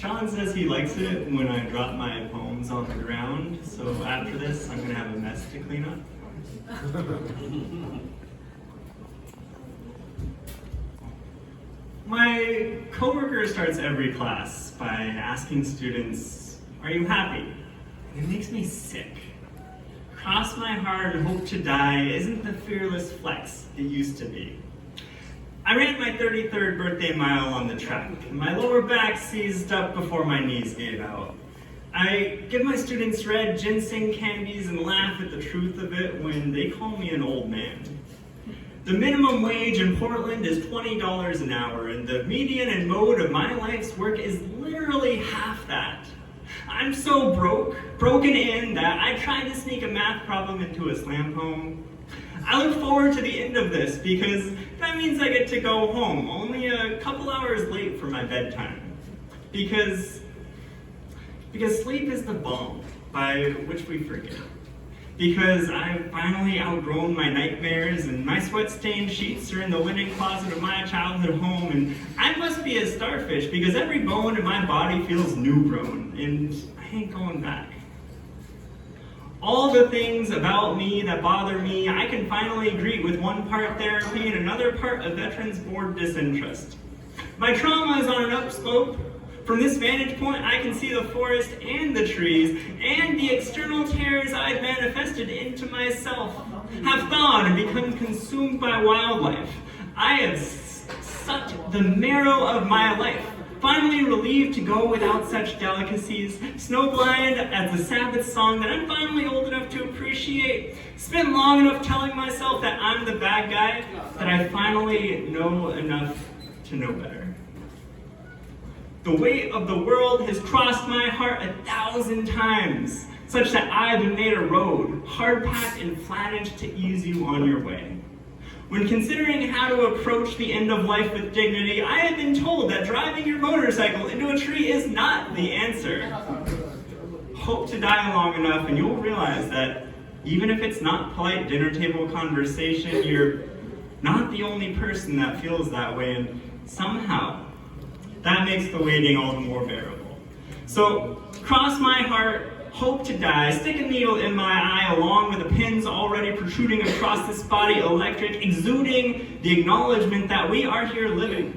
Sean says he likes it when I drop my poems on the ground, so after this, I'm gonna have a mess to clean up. My coworker starts every class by asking students, "Are you happy?" And it makes me sick. Cross my heart and hope to die isn't the fearless flex it used to be. I ran my 33rd birthday mile on the track, and my lower back seized up before my knees gave out. I give my students red ginseng candies and laugh at the truth of it when they call me an old man. The minimum wage in Portland is $20 an hour, and the median and mode of my life's work is literally half that. I'm so broken in that I tried to sneak a math problem into a slam poem. I look forward to the end of this because that means I get to go home, only a couple hours late for my bedtime. Because sleep is the balm by which we forget. Because I've finally outgrown my nightmares and my sweat-stained sheets are in the linen closet of my childhood home, and I must be a starfish because every bone in my body feels new grown, and I ain't going back. All the things about me that bother me, I can finally agree with one part therapy and another part of Veterans Board disinterest. My trauma is on an upslope. From this vantage point, I can see the forest and the trees and the external terrors I've manifested into myself, have thawed and become consumed by wildlife. I have sucked the marrow of my life, finally relieved to go without such delicacies, snowblind as the Sabbath song that I'm finally old enough to appreciate, spent long enough telling myself that I'm the bad guy, that I finally know enough to know better. The weight of the world has crossed my heart 1,000 times, such that I've been made a road, hard-packed and flattened to ease you on your way. When considering how to approach the end of life with dignity, I have been told that driving your motorcycle into a tree is not the answer. Hope to die long enough and you'll realize that even if it's not polite dinner table conversation, you're not the only person that feels that way, and somehow that makes the waiting all the more bearable. So, cross my heart, hope to die, stick a needle in my eye along with the pins already protruding across this body electric, exuding the acknowledgement that we are here living.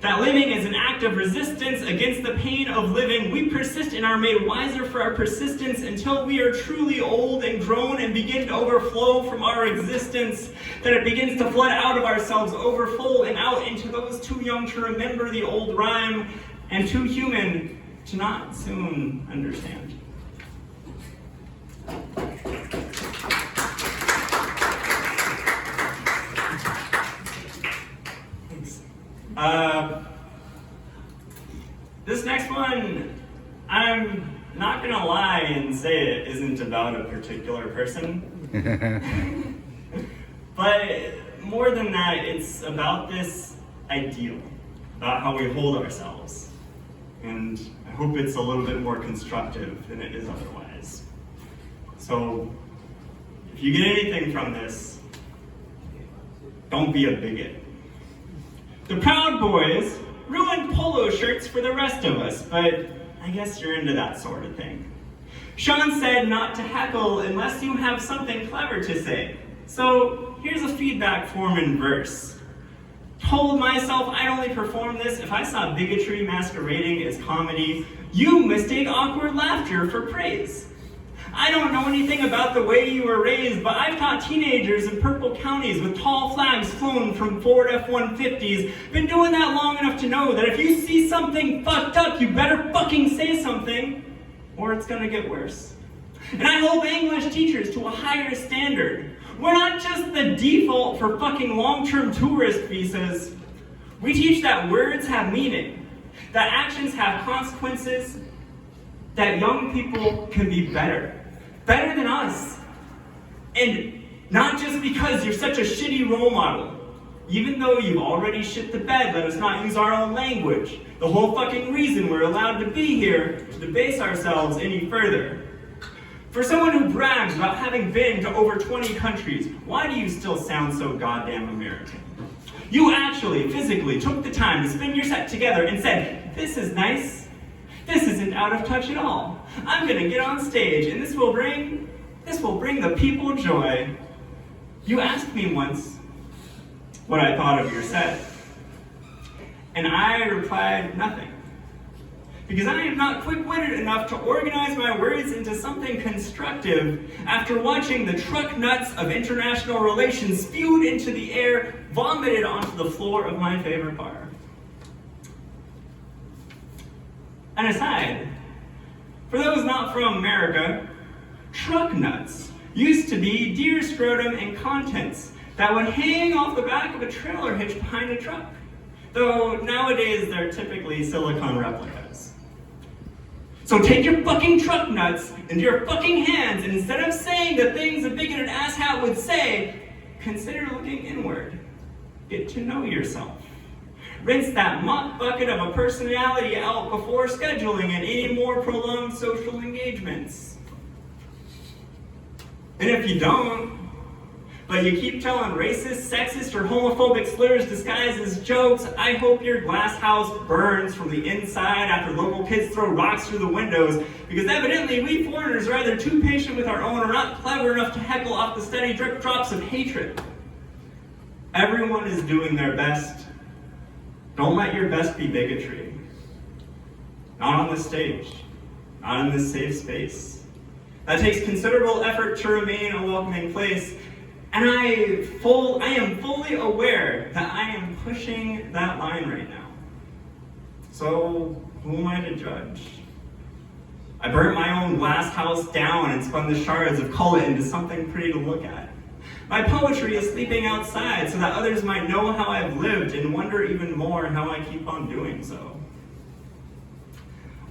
That living is an act of resistance against the pain of living. We persist and are made wiser for our persistence until we are truly old and grown and begin to overflow from our existence. That it begins to flood out of ourselves, overflow and out into those too young to remember the old rhyme and too human to not soon understand. This next one, I'm not gonna lie and say it isn't about a particular person. But more than that, it's about this ideal, about how we hold ourselves. And I hope it's a little bit more constructive than it is otherwise. So, if you get anything from this, don't be a bigot. The Proud Boys ruined polo shirts for the rest of us, but I guess you're into that sort of thing. Sean said not to heckle unless you have something clever to say. So here's a feedback form in verse. Told myself I'd only perform this if I saw bigotry masquerading as comedy. You mistake awkward laughter for praise. I don't know anything about the way you were raised, but I've taught teenagers in purple counties with tall flags flown from Ford F-150s. Been doing that long enough to know that if you see something fucked up, you better fucking say something, or it's gonna get worse. And I hold English teachers to a higher standard. We're not just the default for fucking long-term tourist visas. We teach that words have meaning, that actions have consequences, that young people can be better than us. And not just because you're such a shitty role model. Even though you've already shit the bed, let us not use our own language. The whole fucking reason we're allowed to be here to debase ourselves any further. For someone who brags about having been to over 20 countries, why do you still sound so goddamn American? You actually, physically took the time to spin your set together and said, "This is nice. This isn't out of touch at all. I'm gonna get on stage, and this will bring the people joy. You asked me once what I thought of your set, and I replied nothing. Because I am not quick-witted enough to organize my words into something constructive after watching the truck nuts of international relations spewed into the air, vomited onto the floor of my favorite bar. An aside, for those not from America, truck nuts used to be deer scrotum and contents that would hang off the back of a trailer hitch behind a truck, though nowadays they're typically silicone replicas. So take your fucking truck nuts into your fucking hands, and instead of saying the things a bigoted asshat would say, consider looking inward. Get to know yourself. Rinse that mop bucket of a personality out before scheduling and any more prolonged social engagements. And if you don't, but you keep telling racist, sexist, or homophobic slurs disguised as jokes, I hope your glass house burns from the inside after local kids throw rocks through the windows, because evidently we foreigners are either too patient with our own or not clever enough to heckle off the steady drip drops of hatred. Everyone is doing their best. Don't let your best be bigotry. Not on this stage. Not in this safe space. That takes considerable effort to remain a welcoming place, and I am fully aware that I am pushing that line right now. So who am I to judge? I burnt my own glass house down and spun the shards of color into something pretty to look at. My poetry is sleeping outside so that others might know how I've lived and wonder even more how I keep on doing so.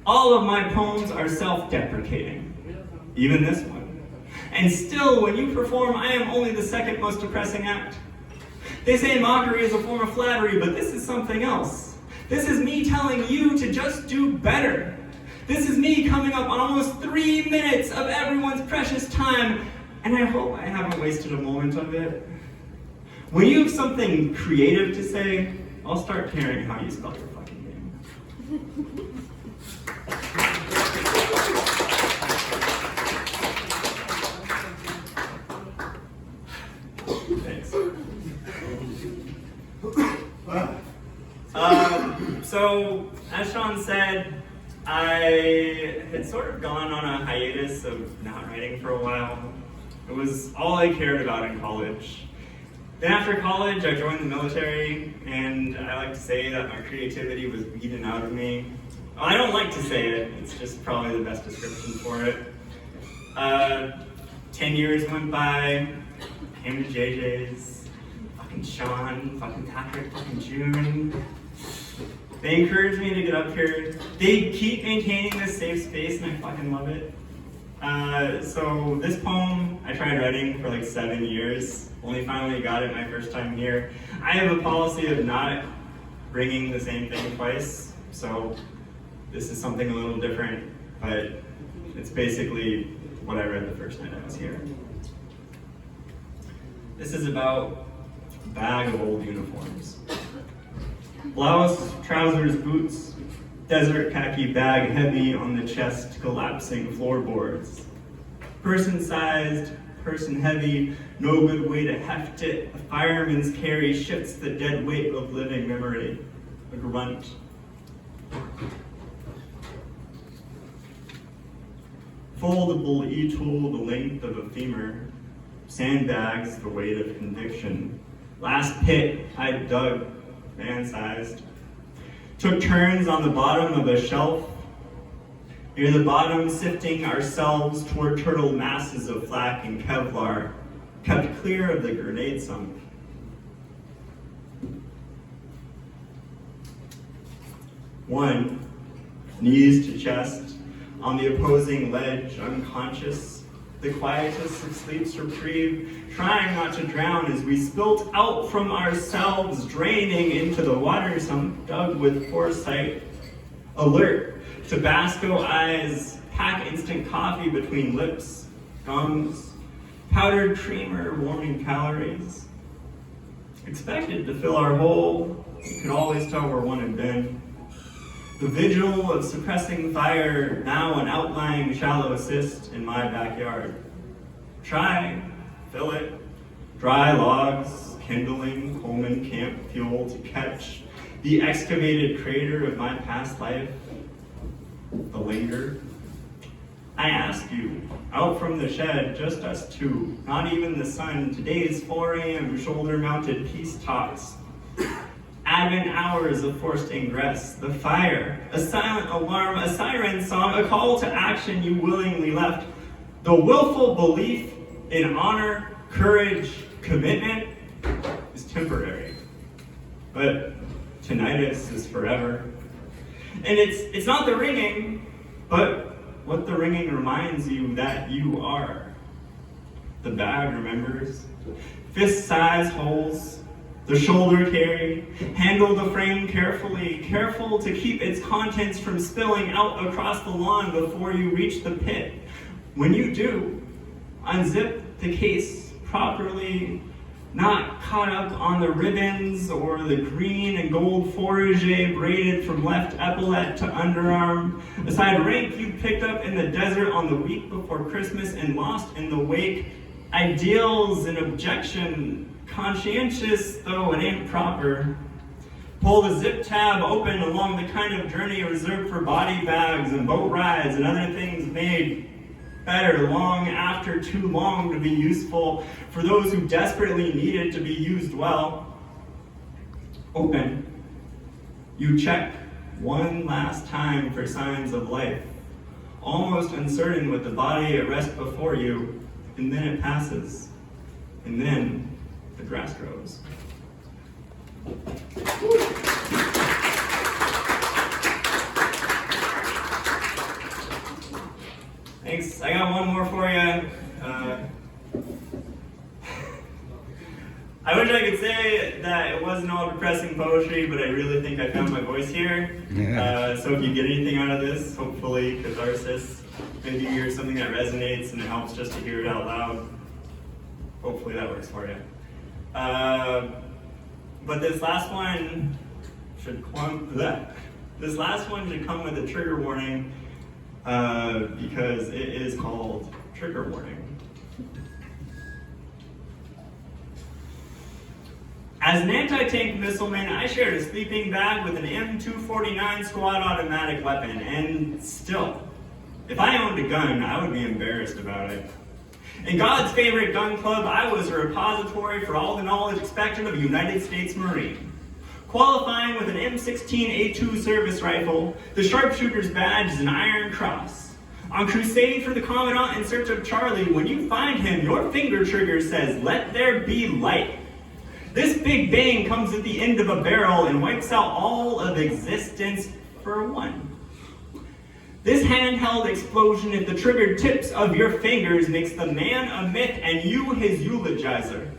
All of my poems are self-deprecating, even this one. And still, when you perform, I am only the second most depressing act. They say mockery is a form of flattery, but this is something else. This is me telling you to just do better. This is me coming up on almost 3 minutes of everyone's precious time, and I hope I haven't wasted a moment of it. When you have something creative to say, I'll start caring how you spell your fucking name. Thanks. So, as Sean said, I had sort of gone on a hiatus of not writing for a while. It was all I cared about in college. Then after college, I joined the military, and I like to say that my creativity was beaten out of me. Well, I don't like to say it, it's just probably the best description for it. 10 years went by, came to JJ's, fucking Sean, fucking Patrick, fucking June. They encouraged me to get up here. They keep maintaining this safe space, and I fucking love it. So this poem, I tried writing for like 7 years, only finally got it my first time here. I have a policy of not bringing the same thing twice, so this is something a little different, but it's basically what I read the first night I was here. This is about a bag of old uniforms. Blouse, trousers, boots, desert khaki bag heavy on the chest, collapsing floorboards. Person-sized, person-heavy, no good way to heft it. A fireman's carry shifts the dead weight of living memory. A grunt. Foldable e-tool the length of a femur. Sandbags the weight of conviction. Last pit I dug, man-sized. Took turns on the bottom of a shelf. Near the bottom, sifting ourselves toward turtle masses of flak and Kevlar, kept clear of the grenade sunk. One, knees to chest, on the opposing ledge, unconscious, the quietest of sleep's reprieve, trying not to drown as we spilt out from ourselves, draining into the water sump dug with foresight. Alert, Tabasco eyes, pack instant coffee between lips, gums, powdered creamer, warming calories. Expected to fill our hole, you could always tell where one had been. The vigil of suppressing fire, now an outlying shallow assist in my backyard. Try, fill it, dry logs, kindling, Coleman camp fuel to catch the excavated crater of my past life, the linger. I ask you, out from the shed, just us two, not even the sun, today's 4 a.m. shoulder-mounted peace talks. Advent hours of forced ingress, the fire, a silent alarm, a siren song, a call to action you willingly left. The willful belief in honor, courage, commitment is temporary. But tinnitus is forever. And it's not the ringing, but what the ringing reminds you that you are. The bag remembers. Fist-size holes, the shoulder carry. Handle the frame carefully, careful to keep its contents from spilling out across the lawn before you reach the pit. When you do, unzip the case properly, not caught up on the ribbons or the green and gold fourragé braided from left epaulette to underarm, a side rank you picked up in the desert on the week before Christmas and lost in the wake, ideals and objection, conscientious though it ain't proper. Pull the zip tab open along the kind of journey reserved for body bags and boat rides and other things made better long after too long to be useful for those who desperately needed to be used well. Open. You check one last time for signs of life, almost uncertain with the body at rest before you, and then it passes, and then the grass grows. Thanks. I got one more for you. I wish I could say that it wasn't all depressing poetry, but I really think I found my voice here. So if you get anything out of this, hopefully catharsis, maybe you hear something that resonates and it helps just to hear it out loud. Hopefully that works for you. But this last one should come with a trigger warning. Because it is called trigger warning. As an anti-tank missileman, I shared a sleeping bag with an M249 squad automatic weapon, and still, if I owned a gun, I would be embarrassed about it. In God's favorite gun club, I was a repository for all the knowledge expected of a United States Marine. Qualifying with an M16A2 service rifle, the sharpshooter's badge is an iron cross. On crusade for the Commandant in search of Charlie, when you find him, your finger trigger says, "Let there be light." This big bang comes at the end of a barrel and wipes out all of existence for one. This handheld explosion at the triggered tips of your fingers makes the man a myth and you his eulogizer.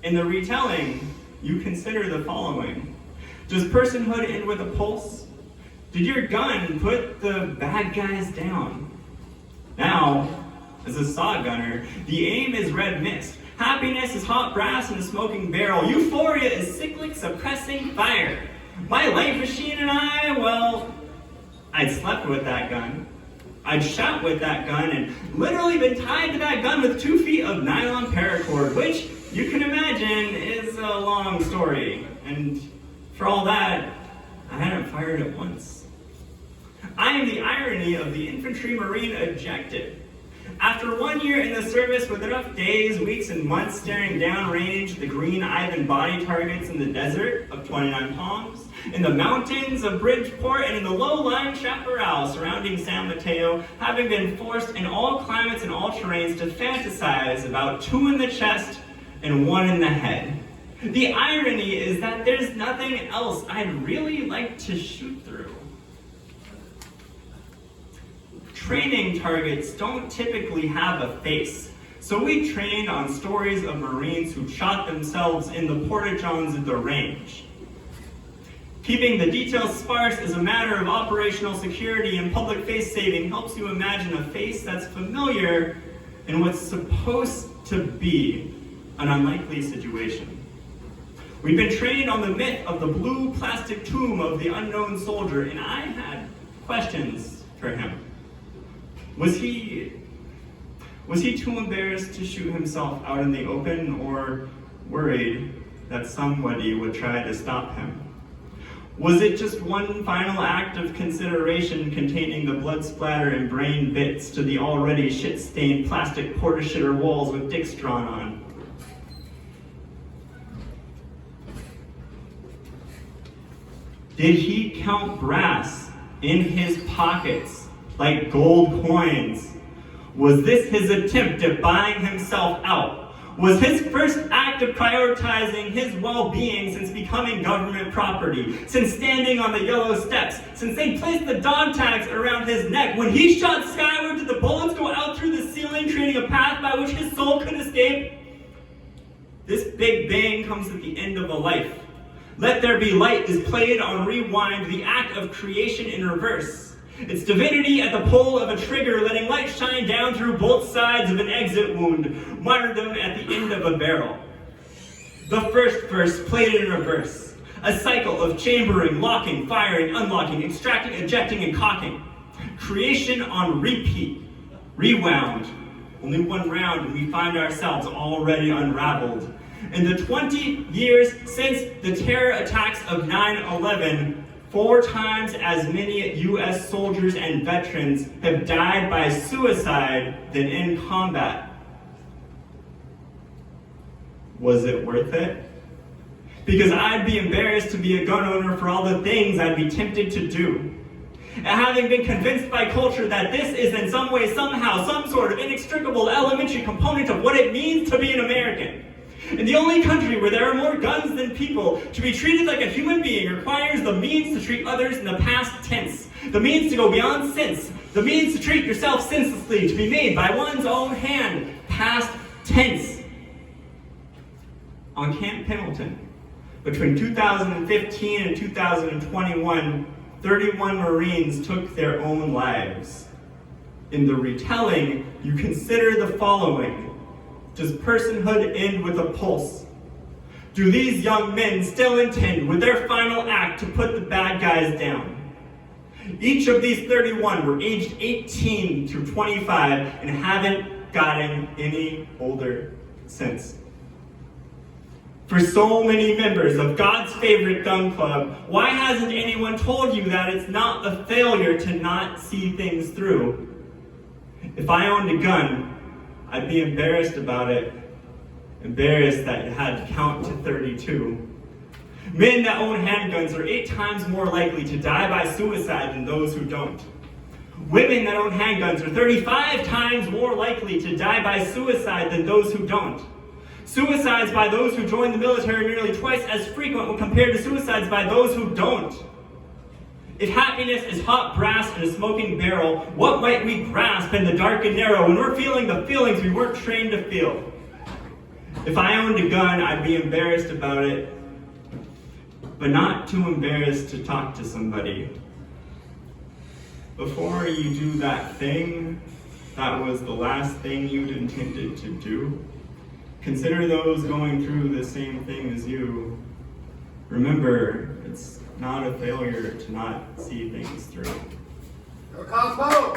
In the retelling, you consider the following. Does personhood end with a pulse? Did your gun put the bad guys down? Now, as a saw gunner, the aim is red mist. Happiness is hot brass in a smoking barrel. Euphoria is cyclic suppressing fire. My light machine and I, well, I'd slept with that gun. I'd shot with that gun and literally been tied to that gun with 2 feet of nylon paracord, which you can imagine is a long story. And for all that, I hadn't fired it once. I am the irony of the infantry marine objective. After 1 year in the service with enough days, weeks, and months staring downrange the green Ivan body targets in the desert of 29 Palms, in the mountains of Bridgeport, and in the low-lying chaparral surrounding San Mateo, having been forced in all climates and all terrains to fantasize about 2 in the chest and 1 in the head. The irony is that there's nothing else I'd really like to shoot through. Training targets don't typically have a face, so we trained on stories of Marines who shot themselves in the porta-johns at the range. Keeping the details sparse is a matter of operational security, and public face saving helps you imagine a face that's familiar in what's supposed to be an unlikely situation. We'd been trained on the myth of the blue plastic tomb of the unknown soldier, and I had questions for him. Was he too embarrassed to shoot himself out in the open, or worried that somebody would try to stop him? Was it just one final act of consideration containing the blood splatter and brain bits to the already shit-stained plastic porta-shitter walls with dicks drawn on? Did he count brass in his pockets like gold coins? Was this his attempt at buying himself out? Was his first act of prioritizing his well-being since becoming government property, since standing on the yellow steps, since they placed the dog tags around his neck? When he shot skyward, did the bullets go out through the ceiling, creating a path by which his soul could escape? This big bang comes at the end of a life. Let There Be Light is played on rewind, the act of creation in reverse. It's divinity at the pull of a trigger, letting light shine down through both sides of an exit wound, martyrdom at the end of a barrel. The first verse played in reverse, a cycle of chambering, locking, firing, unlocking, extracting, ejecting, and cocking. Creation on repeat, rewound. Only one round and we find ourselves already unraveled. In the 20 years since the terror attacks of 9/11, 4 times as many U.S. soldiers and veterans have died by suicide than in combat. Was it worth it? Because I'd be embarrassed to be a gun owner for all the things I'd be tempted to do. And having been convinced by culture that this is in some way, somehow, some sort of inextricable elementary component of what it means to be an American. In the only country where there are more guns than people, to be treated like a human being requires the means to treat others in the past tense, the means to go beyond sense, the means to treat yourself senselessly, to be made by one's own hand, past tense. On Camp Pendleton, between 2015 and 2021, 31 Marines took their own lives. In the retelling, you consider the following. Does personhood end with a pulse? Do these young men still intend, with their final act, to put the bad guys down? Each of these 31 were aged 18 through 25 and haven't gotten any older since. For so many members of God's favorite gun club, why hasn't anyone told you that it's not a failure to not see things through? If I owned a gun, I'd be embarrassed about it, embarrassed that you had to count to 32. Men that own handguns are 8 times more likely to die by suicide than those who don't. Women that own handguns are 35 times more likely to die by suicide than those who don't. Suicides by those who join the military are nearly twice as frequent when compared to suicides by those who don't. If happiness is hot brass in a smoking barrel, what might we grasp in the dark and narrow when we're feeling the feelings we weren't trained to feel? If I owned a gun, I'd be embarrassed about it, but not too embarrassed to talk to somebody. Before you do that thing that was the last thing you'd intended to do, consider those going through the same thing as you. Remember, it's not a failure to not see things through. Go Cosmo!